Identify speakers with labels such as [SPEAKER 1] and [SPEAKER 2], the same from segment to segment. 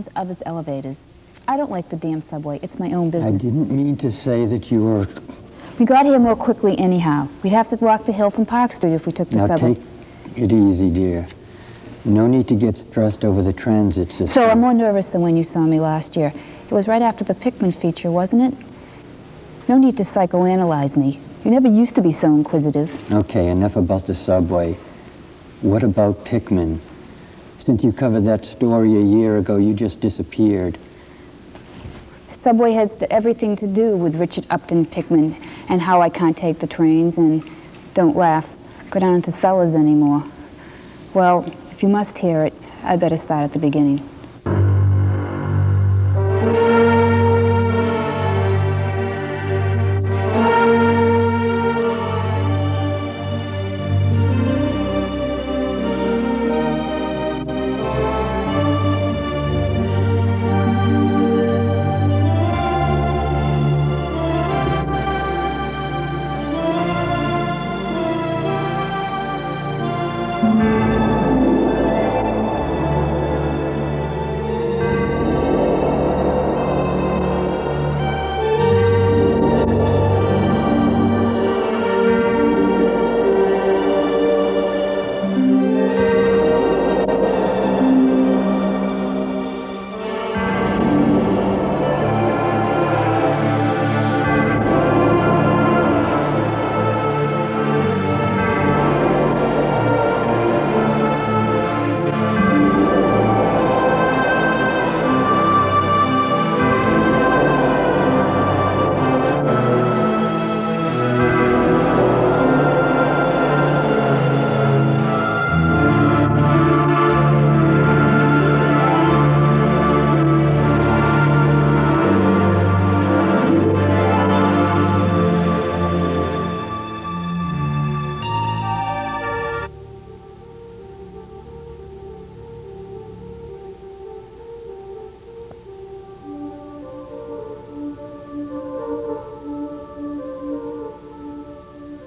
[SPEAKER 1] trains, others elevators. I don't like the damn subway. It's my own business.
[SPEAKER 2] I didn't mean to say that you were...
[SPEAKER 1] We got here more quickly anyhow. We'd have to walk the hill from Park Street if we took the subway.
[SPEAKER 2] Now take it easy, dear. No need to get stressed over the transit system.
[SPEAKER 1] So I'm more nervous than when you saw me last year. It was right after the Pickman feature, wasn't it? No need to psychoanalyze me. You never used to be so inquisitive.
[SPEAKER 2] Okay, enough about the subway. What about Pickman? Since you covered that story a year ago, you just disappeared.
[SPEAKER 1] The subway has everything to do with Richard Upton Pickman and how I can't take the trains and, don't laugh, go down into cellars anymore. Well, if you must hear it, I'd better start at the beginning.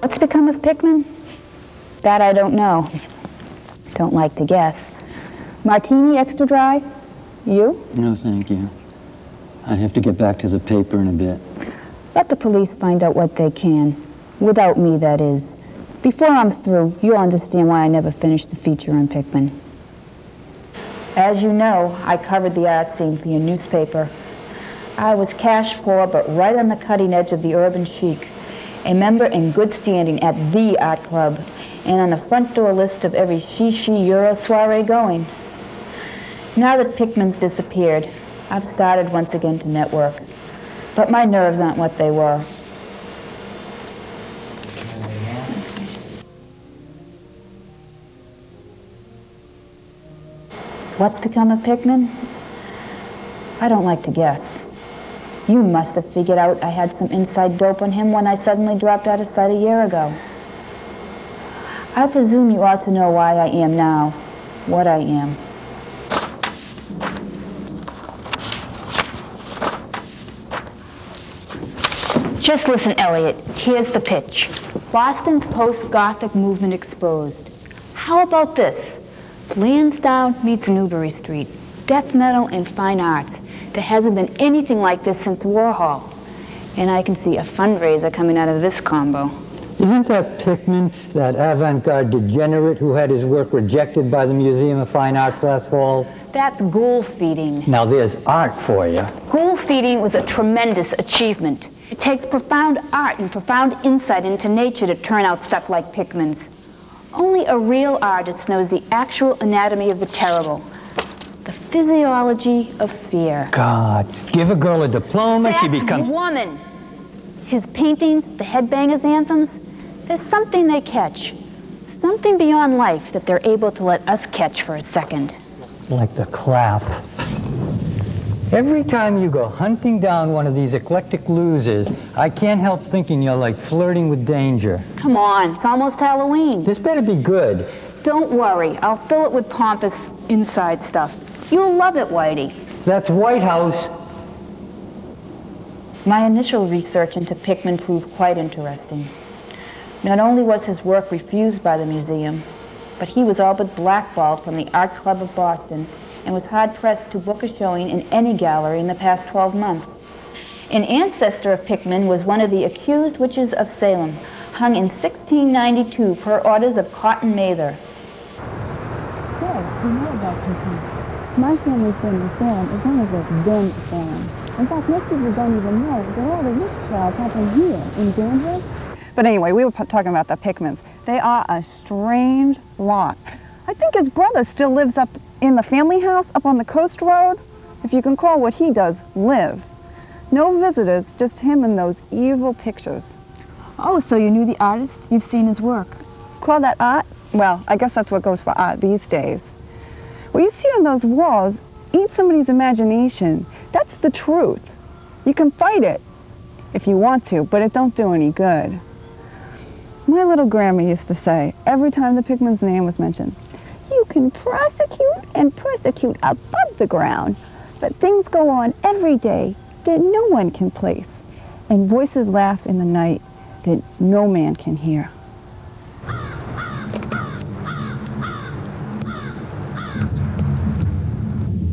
[SPEAKER 1] What's become of Pickman? That I don't know. Don't like to guess. Martini extra dry? You?
[SPEAKER 2] No, thank you. I have to get back to the paper in a bit.
[SPEAKER 1] Let the police find out what they can. Without me, that is. Before I'm through, you'll understand why I never finished the feature on Pickman. As you know, I covered the art scene for your newspaper. I was cash poor, but right on the cutting edge of the urban chic. A member in good standing at the art club, and on the front door list of every she Euro soiree going. Now that Pickman's disappeared, I've started once again to network. But my nerves aren't what they were. What's become of Pickman? I don't like to guess. You must have figured out I had some inside dope on him when I suddenly dropped out of sight a year ago. I presume you ought to know why I am now, what I am. Just listen, Elliot. Here's the pitch. Boston's post-Gothic movement exposed. How about this? Lansdowne meets Newbury Street. Death metal and fine arts. There hasn't been anything like this since Warhol. And I can see a fundraiser coming out of this combo.
[SPEAKER 2] Isn't that Pickman, that avant-garde degenerate who had his work rejected by the Museum of Fine Arts last fall?
[SPEAKER 1] That's ghoul feeding.
[SPEAKER 2] Now there's art for you.
[SPEAKER 1] Ghoul feeding was a tremendous achievement. It takes profound art and profound insight into nature to turn out stuff like Pickman's. Only a real artist knows the actual anatomy of the terrible. The physiology of fear.
[SPEAKER 2] God, give a girl a diploma, she becomes...
[SPEAKER 1] woman! His paintings, the headbangers' anthems, there's something they catch. Something beyond life that they're able to let us catch for a second.
[SPEAKER 2] Like the clap. Every time you go hunting down one of these eclectic losers, I can't help thinking you're like flirting with danger.
[SPEAKER 1] Come on, it's almost Halloween.
[SPEAKER 2] This better be good.
[SPEAKER 1] Don't worry, I'll fill it with pompous inside stuff. You'll love it, Whitey.
[SPEAKER 2] That's White House.
[SPEAKER 1] My initial research into Pickman proved quite interesting. Not only was his work refused by the museum, but he was all but blackballed from the Art Club of Boston and was hard-pressed to book a showing in any gallery in the past 12 months. An ancestor of Pickman was one of the accused witches of Salem, hung in 1692 per orders of Cotton Mather.
[SPEAKER 3] Yes, we know about Pickman. My family's been in Salem as long as there's been Salem. In fact, most people don't even know that all the witch trials happen here in Danvers.
[SPEAKER 4] But anyway, we were talking about the Pickmans. They are a strange lot. I think his brother still lives up in the family house up on the coast road, if you can call what he does live. No visitors, just him and those evil pictures.
[SPEAKER 3] Oh, so you knew the artist? You've seen his work?
[SPEAKER 4] Call that art? Well, I guess that's what goes for art these days. What you see on those walls ain't somebody's imagination. That's the truth. You can fight it if you want to, but it don't do any good. My little grandma used to say, every time the Pickman's name was mentioned, you can prosecute and persecute above the ground, but things go on every day that no one can place, and voices laugh in the night that no man can hear.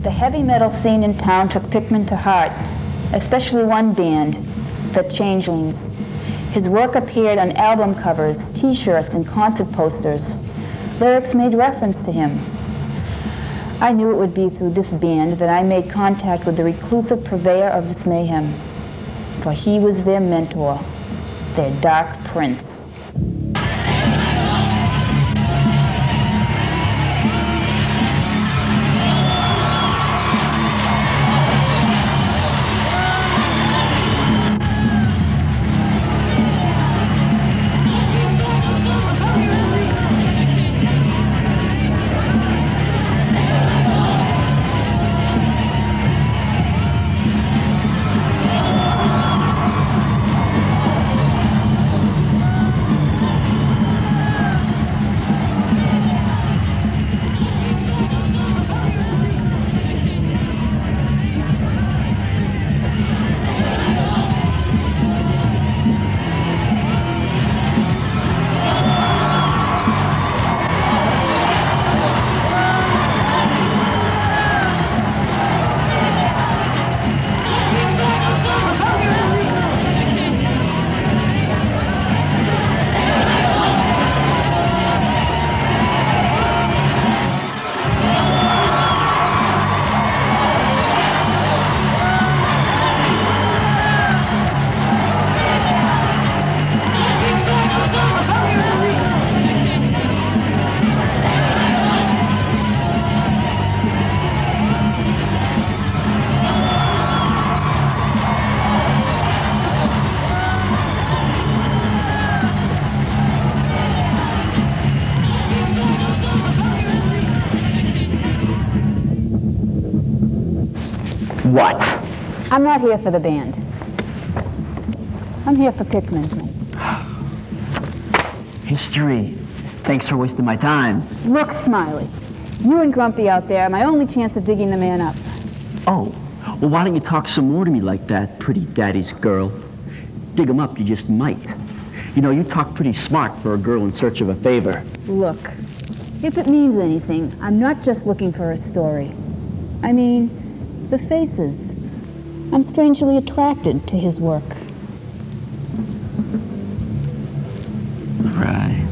[SPEAKER 1] The heavy metal scene in town took Pickman to heart, especially one band, the Changelings. His work appeared on album covers, T-shirts, and concert posters. Lyrics made reference to him. I knew it would be through this band that I made contact with the reclusive purveyor of this mayhem, for he was their mentor, their dark prince.
[SPEAKER 5] What?
[SPEAKER 1] I'm not here for the band. I'm here for Pickman.
[SPEAKER 5] History. Thanks for wasting my time.
[SPEAKER 1] Look, Smiley, you and Grumpy out there are my only chance of digging the man up.
[SPEAKER 5] Oh, well, why don't you talk some more to me like that, pretty daddy's girl? Dig him up, you just might. You know, you talk pretty smart for a girl in search of a favor.
[SPEAKER 1] Look, if it means anything, I'm not just looking for a story. I mean, the faces. I'm strangely attracted to his work.
[SPEAKER 5] Right.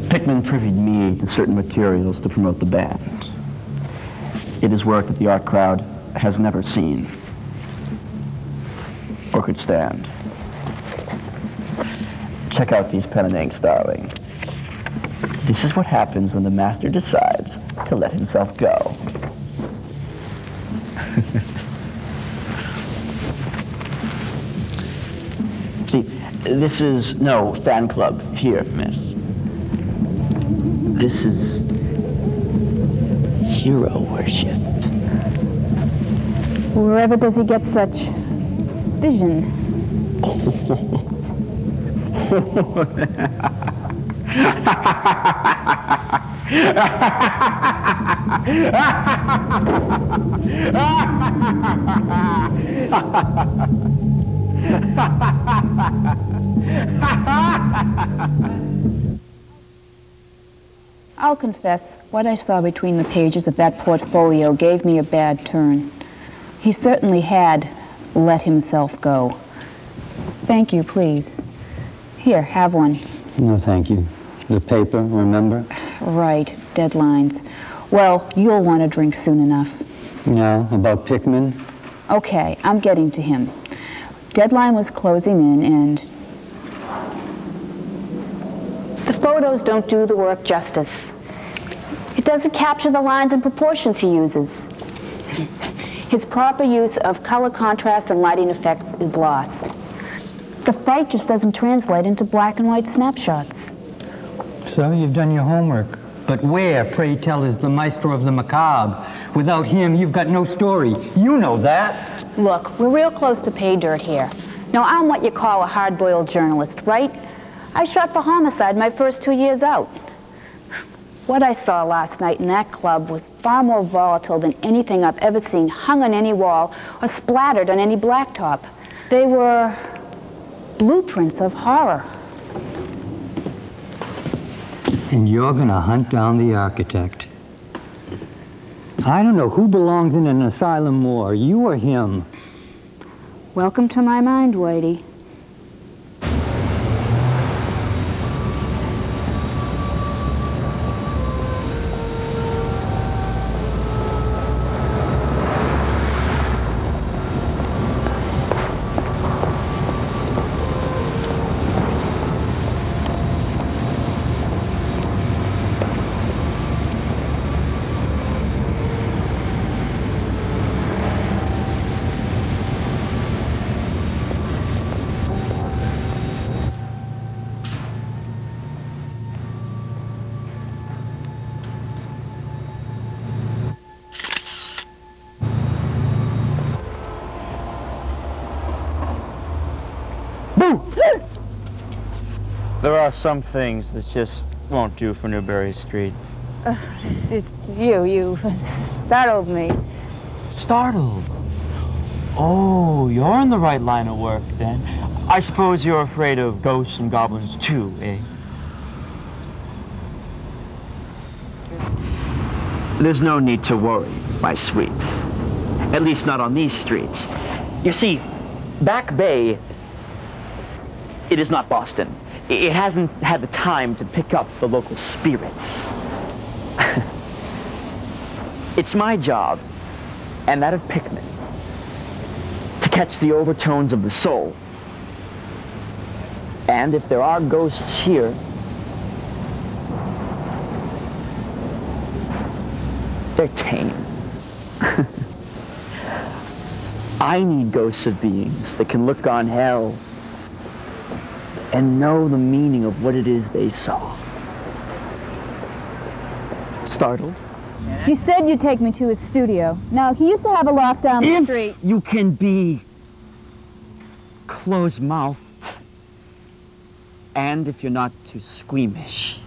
[SPEAKER 5] Pickman privied me to certain materials to promote the band. It is work that the art crowd has never seen or could stand. Check out these pen and inks, darling. This is what happens when the master decides to let himself go. See, this is no fan club here, miss. This is hero worship.
[SPEAKER 1] Wherever does he get such vision? I'll confess, what I saw between the pages of that portfolio gave me a bad turn. He certainly had let himself go. Thank you, please. Here, have one.
[SPEAKER 2] No, thank you. The paper, remember?
[SPEAKER 1] Right, deadlines. Well, you'll want a drink soon enough.
[SPEAKER 2] No, about Pickman?
[SPEAKER 1] Okay, I'm getting to him. Deadline was closing in, and
[SPEAKER 6] The photos don't do the work justice. It doesn't capture the lines and proportions he uses. His proper use of color contrast and lighting effects is lost. The fight just doesn't translate into black and white snapshots.
[SPEAKER 2] So you've done your homework. But where, pray tell, is the maestro of the macabre? Without him, you've got no story. You know that.
[SPEAKER 1] Look, we're real close to pay dirt here. Now, I'm what you call a hard-boiled journalist, right? I shot for homicide my first 2 years out. What I saw last night in that club was far more volatile than anything I've ever seen hung on any wall or splattered on any blacktop. They were blueprints of horror.
[SPEAKER 2] And you're gonna hunt down the architect. I don't know who belongs in an asylum more, you or him.
[SPEAKER 1] Welcome to my mind, Whitey.
[SPEAKER 7] There are some things that just won't do for Newberry Street.
[SPEAKER 1] It's you. You startled me.
[SPEAKER 7] Startled? Oh, you're in the right line of work, then. I suppose you're afraid of ghosts and goblins, too, eh?
[SPEAKER 5] There's no need to worry, my sweet. At least not on these streets. You see, Back Bay, it is not Boston. It hasn't had the time to pick up the local spirits. It's my job, and that of Pickman's, to catch the overtones of the soul. And if there are ghosts here, they're tame. I need ghosts of beings that can look on hell and know the meaning of what it is they saw. Startled?
[SPEAKER 1] You said you'd take me to his studio. Now, he used to have a loft down the street.
[SPEAKER 5] You can be close-mouthed, and if you're not too squeamish,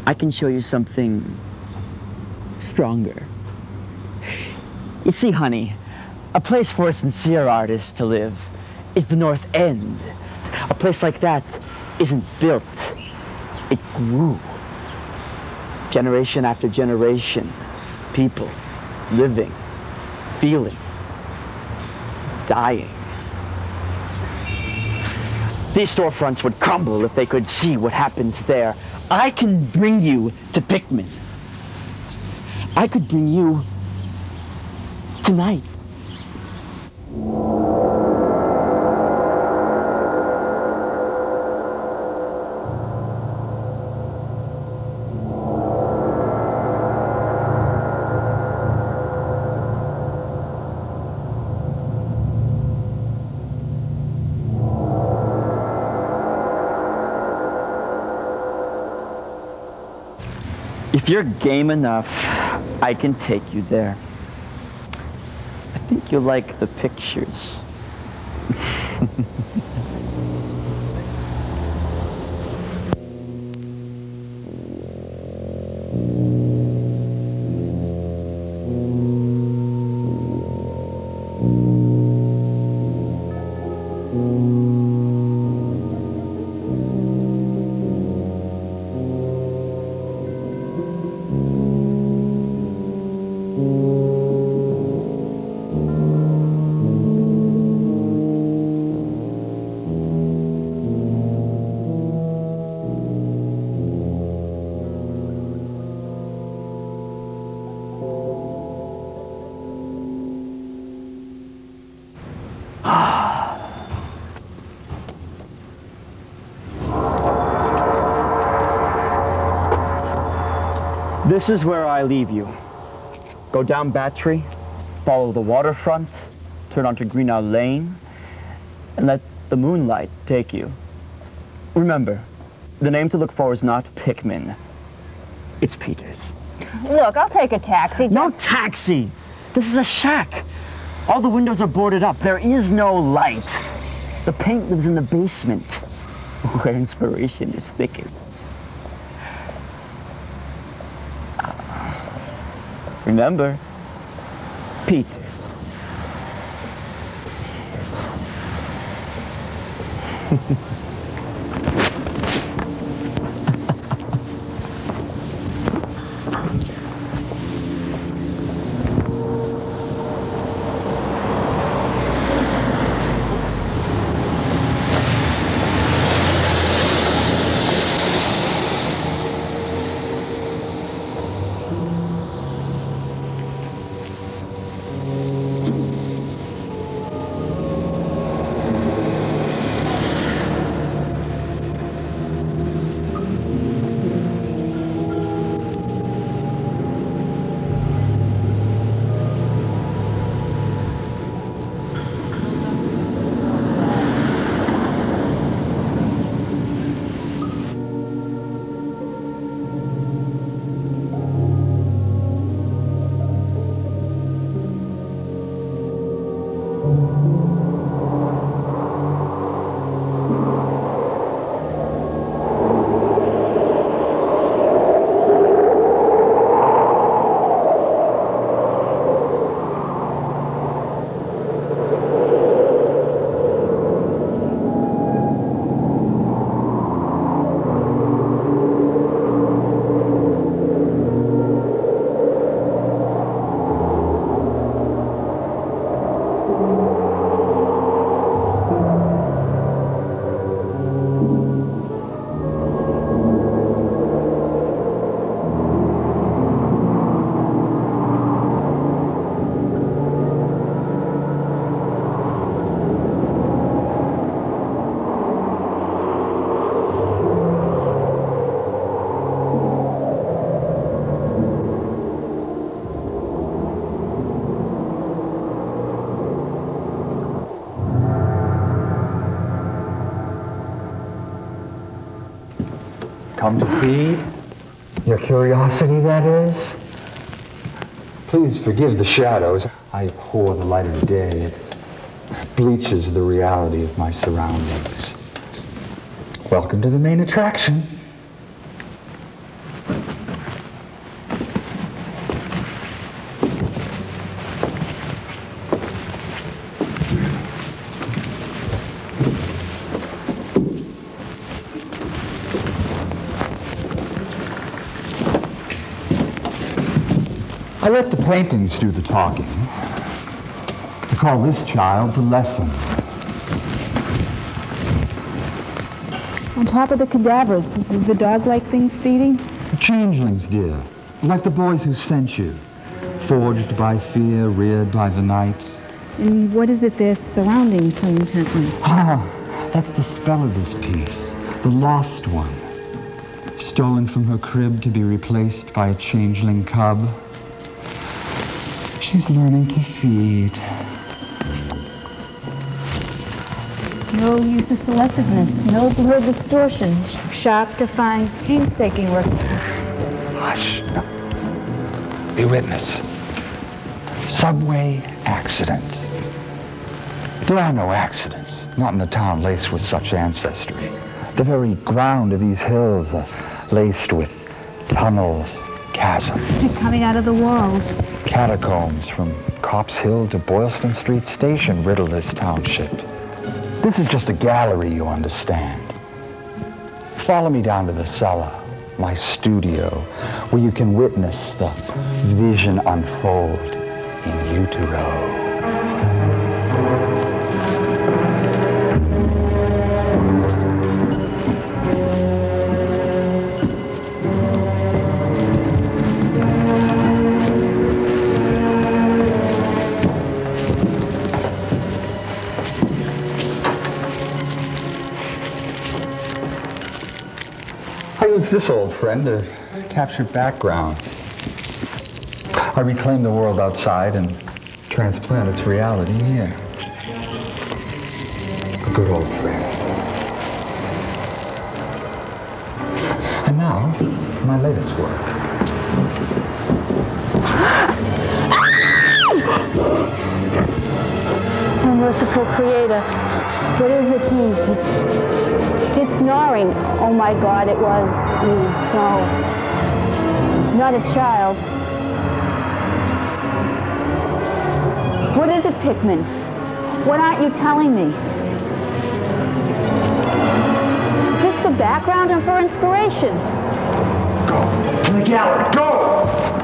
[SPEAKER 5] I can show you something stronger. You see, honey, a place for a sincere artist to live is the North End. A place like that isn't built, it grew. Generation after generation, people living, feeling, dying. These storefronts would crumble if they could see what happens there. I can bring you to Pickman. I could bring you tonight. If you're game enough, I can take you there. I think you'll like the pictures.
[SPEAKER 7] This is where I leave you. Go down Battery, follow the waterfront, turn onto Greenough Lane, and let the moonlight take you. Remember, the name to look for is not Pickman. It's Peters.
[SPEAKER 1] Look, I'll take a taxi.
[SPEAKER 7] No taxi! This is a shack. All the windows are boarded up. There is no light. The paint lives in the basement, where inspiration is thickest. Remember, Peters.
[SPEAKER 8] Come to feed? Your curiosity, that is? Please forgive the shadows. I abhor the light of day. It bleaches the reality of my surroundings. Welcome to the main attraction. I let the paintings do the talking. I call this child the lesson.
[SPEAKER 1] On top of the cadavers, the dog-like things feeding?
[SPEAKER 8] The changelings, dear. Like the boys who sent you. Forged by fear, reared by the night.
[SPEAKER 1] And what is it they're surrounding so intently?
[SPEAKER 8] Ah, that's the spell of this piece. The lost one. Stolen from her crib to be replaced by a changeling cub. She's learning to feed.
[SPEAKER 1] No use of selectiveness, no blur distortion, sharp, defined, painstaking work.
[SPEAKER 8] Hush. No. Be witness. Subway accident. There are no accidents, not in a town laced with such ancestry. The very ground of these hills are laced with tunnels, chasms.
[SPEAKER 1] They're coming out of the walls.
[SPEAKER 8] Catacombs from Copp's Hill to Boylston Street Station riddle this township. This is just a gallery, you understand. Follow me down to the cellar, my studio, where you can witness the vision unfold in utero. I use this old friend to capture background. I reclaim the world outside and transplant its reality here. A good old friend. And now, my latest work.
[SPEAKER 6] Oh, merciful Creator, what is it It's snoring. Oh my God, it was. No. Not a child. What is it, Pickman? What aren't you telling me? Is this for background or for inspiration?
[SPEAKER 8] Go to the gallery, go!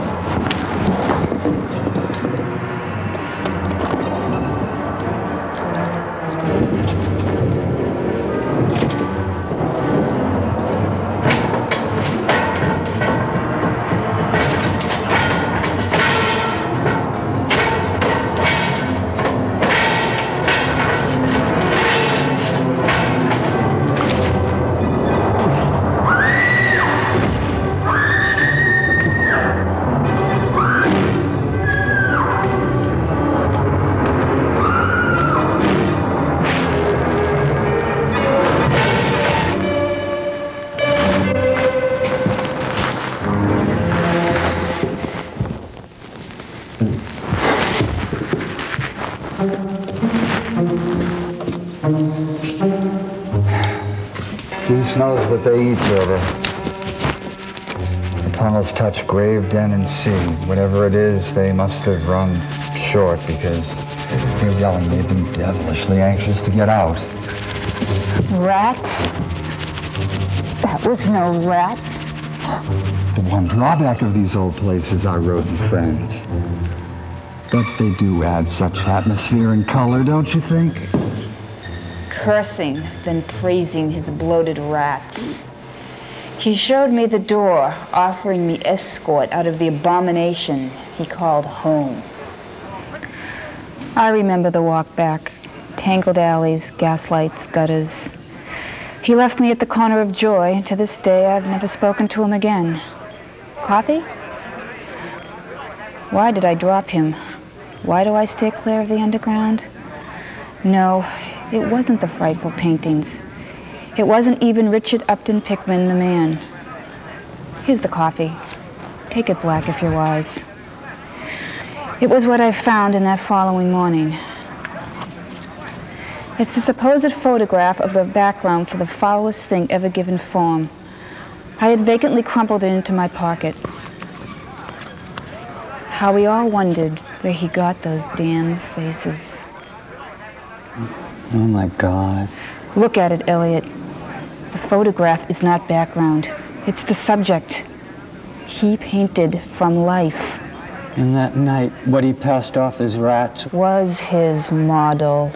[SPEAKER 8] Deuce knows what they eat, Silver. The tunnels touch grave, den, and sea. Whatever it is, they must have run short because your yelling made them devilishly anxious to get out.
[SPEAKER 1] Rats? That was no rat.
[SPEAKER 8] The one drawback of these old places are rodent friends. But they do add such atmosphere and color, don't you think?
[SPEAKER 1] Cursing, then praising his bloated rats. He showed me the door, offering me escort out of the abomination he called home. I remember the walk back. Tangled alleys, gaslights, gutters. He left me at the corner of Joy, and to this day I've never spoken to him again. Coffee? Why did I drop him? Why do I stay clear of the underground? No, it wasn't the frightful paintings. It wasn't even Richard Upton Pickman, the man. Here's the coffee. Take it black if you're wise. It was what I found in that following morning. It's the supposed photograph of the background for the foulest thing ever given form. I had vacantly crumpled it into my pocket. How we all wondered where he got those damn faces.
[SPEAKER 2] Oh my God.
[SPEAKER 1] Look at it, Elliot. The photograph is not background. It's the subject. He painted from life.
[SPEAKER 2] And that night, what he passed off as rats
[SPEAKER 1] Was his model.